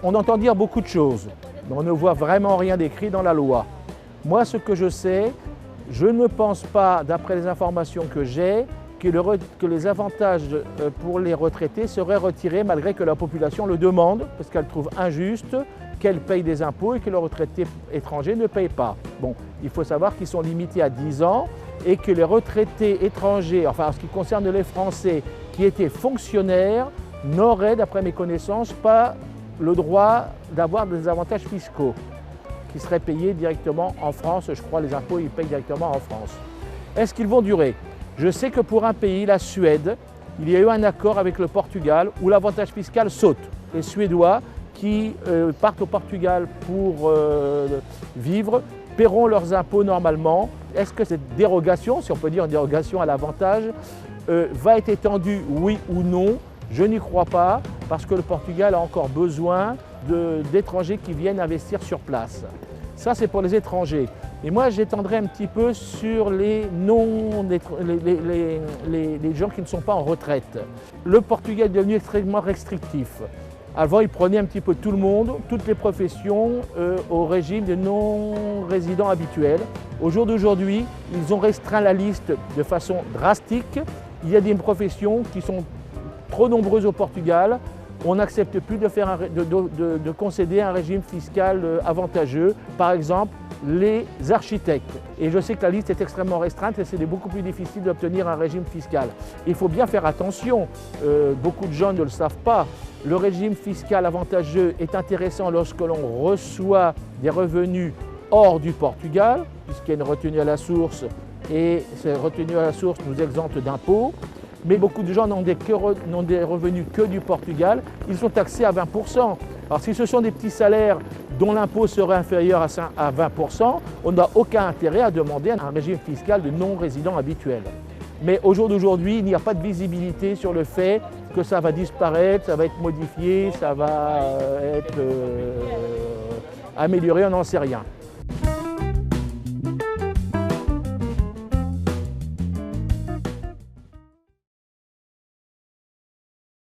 On entend dire beaucoup de choses, mais on ne voit vraiment rien d'écrit dans la loi. Moi, ce que je sais, je ne pense pas, d'après les informations que j'ai, que les avantages pour les retraités seraient retirés malgré que la population le demande, parce qu'elle trouve injuste qu'elle paye des impôts et que le retraité étranger ne paye pas. Bon, il faut savoir qu'ils sont limités à 10 ans et que les retraités étrangers, enfin en ce qui concerne les Français qui étaient fonctionnaires, n'auraient, d'après mes connaissances, pas le droit d'avoir des avantages fiscaux qui seraient payés directement en France. Je crois les impôts, ils payent directement en France. Est-ce qu'ils vont durer? Je sais que pour un pays, la Suède, il y a eu un accord avec le Portugal où l'avantage fiscal saute. Les Suédois qui partent au Portugal pour vivre paieront leurs impôts normalement. Est-ce que cette dérogation, si on peut dire une dérogation à l'avantage, va être étendue, oui ou non? Je n'y crois pas, parce que le Portugal a encore besoin d'étrangers qui viennent investir sur place. Ça, c'est pour les étrangers. Et moi, j'étendrai un petit peu sur les gens qui ne sont pas en retraite. Le Portugal est devenu extrêmement restrictif. Avant, il prenait un petit peu tout le monde, toutes les professions, au régime de non-résidents habituels. Au jour d'aujourd'hui, ils ont restreint la liste de façon drastique. Il y a des professions qui sont trop nombreuses au Portugal. On n'accepte plus de concéder un régime fiscal avantageux. Par exemple, les architectes. Et je sais que la liste est extrêmement restreinte et c'est beaucoup plus difficile d'obtenir un régime fiscal. Il faut bien faire attention, beaucoup de gens ne le savent pas. Le régime fiscal avantageux est intéressant lorsque l'on reçoit des revenus hors du Portugal, puisqu'il y a une retenue à la source et cette retenue à la source nous exempte d'impôts. Mais beaucoup de gens n'ont des revenus que du Portugal, ils sont taxés à 20%. Alors si ce sont des petits salaires dont l'impôt serait inférieur à 20%, on n'a aucun intérêt à demander un régime fiscal de non-résidents habituels. Mais au jour d'aujourd'hui, il n'y a pas de visibilité sur le fait que ça va disparaître, ça va être modifié, ça va être amélioré, on n'en sait rien.